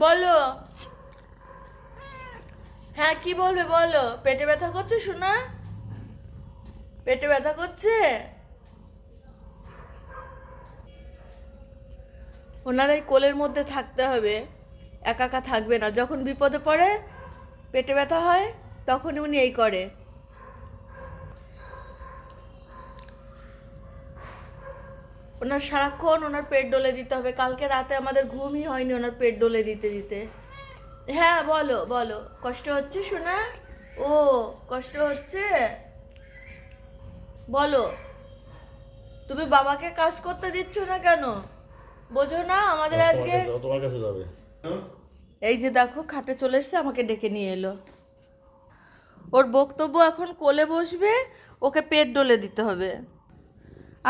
বলো। হ্যাঁ, কি বলবে বলো। পেটে ব্যথা করছে শোনা? পেটে ব্যথা করছে? ওনার এই কোলের মধ্যে থাকতে হবে, একা একা থাকবে না। যখন বিপদে পড়ে, পেটে ব্যথা হয়, তখন উনি এই করে। ওনার সারাক্ষণ ওনার পেট ডলে দিতে হবে। কালকে রাতে আমাদের ঘুমই হয়নি ওনার পেট ডলে দিতে দিতে। হ্যাঁ, বলো বলো। কষ্ট হচ্ছে শোনা? ও, কষ্ট হচ্ছে? বলো। তুমি বাবাকে কাজ করতে দিচ্ছ না কেন? বোঝো না আমাদের আজকে। তোমার কাছে যাবে। এই যে দেখো, খাটে চলে এসছে, আমাকে ডেকে নিয়ে এলো। ওর বক্তব্য এখন কোলে বসবে, ওকে পেট ডলে দিতে হবে।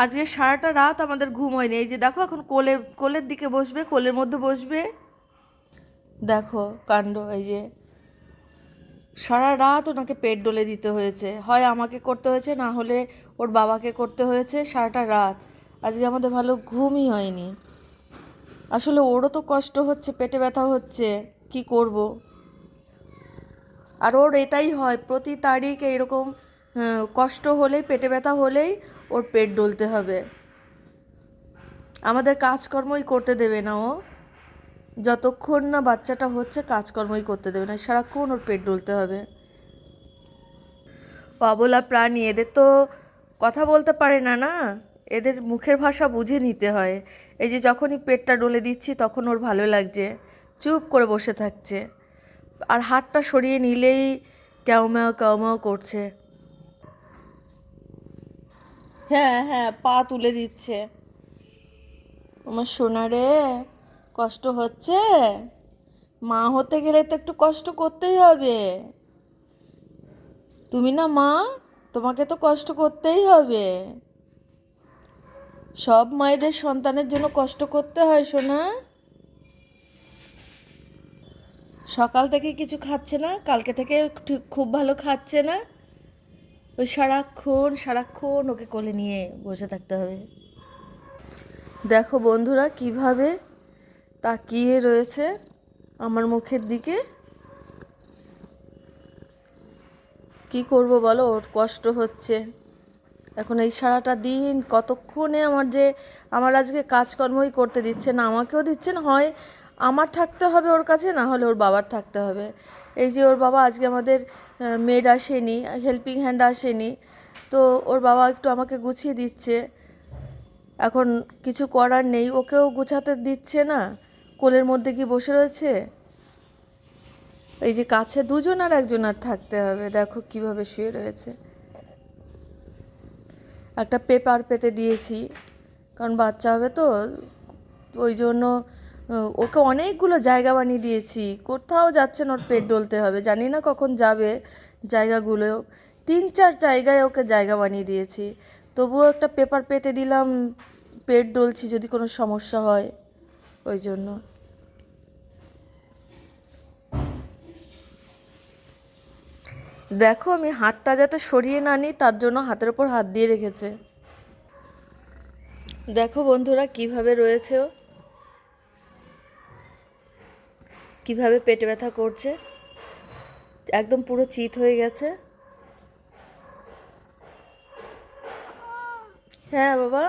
আজকে সারাটা রাত আমাদের ঘুম হয়নি। এই যে দেখো, এখন কোলের দিকে বসবে, কোলের মধ্যে বসবে। দেখো কাণ্ড। এই যে সারা রাত ওনাকে পেট ডলে দিতে হয়েছে, হয় আমাকে করতে হয়েছে, না হলে ওর বাবাকে করতে হয়েছে সারাটা রাত। আজকে আমাদের ভালো ঘুমই হয়নি। আসলে ওরও তো কষ্ট হচ্ছে, পেটে ব্যথা হচ্ছে, কি করব। আর ওর এটাই হয়, প্রতি তারিখ এরকম কষ্ট হলেই, পেটে ব্যথা হলেই ওর পেট ডলতে হবে। আমাদের কাজকর্মই করতে দেবে না ও। যতক্ষণ না বাচ্চাটা হচ্ছে কাজকর্মই করতে দেবে না, সারাক্ষণ ওর পেট ডলতে হবে। অবলা প্রাণী, এদের তো কথা বলতে পারে না না, এদের মুখের ভাষা বুঝে নিতে হয়। এই যে যখনই পেটটা ডলে দিচ্ছি তখন ওর ভালো লাগছে, চুপ করে বসে থাকছে। আর হাতটা সরিয়ে নিলেই ক্যাউম্যাও ক্যাউম্যাও করছে। হ্যাঁ হ্যাঁ, পা তুলে দিচ্ছে। আমার সোনা রে, কষ্ট হচ্ছে? মা হতে গেলে তো একটু কষ্ট করতেই হবে। তুমি না মা, তোমাকে তো কষ্ট করতেই হবে। সব মায়েদের সন্তানের জন্য কষ্ট করতে হয় সোনা। সকাল থেকে কিছু খাচ্ছে না, কালকে থেকে খুব ভালো খাচ্ছে না। ওই সারাক্ষণ সারাক্ষণ ওকে কোলে নিয়ে বসে থাকতে হবে। দেখো বন্ধুরা কিভাবে তাকিয়ে রয়েছে আমার মুখের দিকে। কি করব বলো, ওর কষ্ট হচ্ছে। এখন এই সারাটা দিন কতক্ষণে আমার আজকে কাজকর্মই করতে দিচ্ছে না, আমাকেও দিচ্ছে না। হয় আমার থাকতে হবে ওর কাছে, না হলে ওর বাবার থাকতে হবে। এই যে ওর বাবা আজকে আমাদের মেড আসেনি, হেল্পিং হ্যান্ড আসেনি, তো ওর বাবা একটু আমাকে গুছিয়ে দিচ্ছে। এখন কিছু করার নেই, ওকেও গুছাতে দিচ্ছে না, কোলের মধ্যে কি বসে রয়েছে। এই যে কাছে দুজন আর একজন আর থাকতে হবে। দেখো কিভাবে শুয়ে রয়েছে। একটা পেপার পেতে দিয়েছি, কারণ বাচ্চা হবে তো, ওই জন্য ওকে অনেকগুলো জায়গা বানিয়ে দিয়েছি। কোথাও যাচ্ছে না, ওর পেট ডলতে হবে। জানি না কখন যাবে জায়গাগুলো। 3-4 জায়গায় ওকে জায়গা বানিয়ে দিয়েছি, তবুও একটা পেপার পেতে দিলাম, পেট ডলছি যদি কোনো সমস্যা হয় ওই জন্য। দেখো আমি হাতটা যাতে সরিয়ে না নিই তার জন্য হাতের ওপর হাত দিয়ে রেখেছে। দেখো বন্ধুরা কিভাবে রয়েছে ও, কিভাবে পেটে ব্যথা করছে, একদম পুরো চিত হয়ে গেছে। হ্যাঁ বাবা।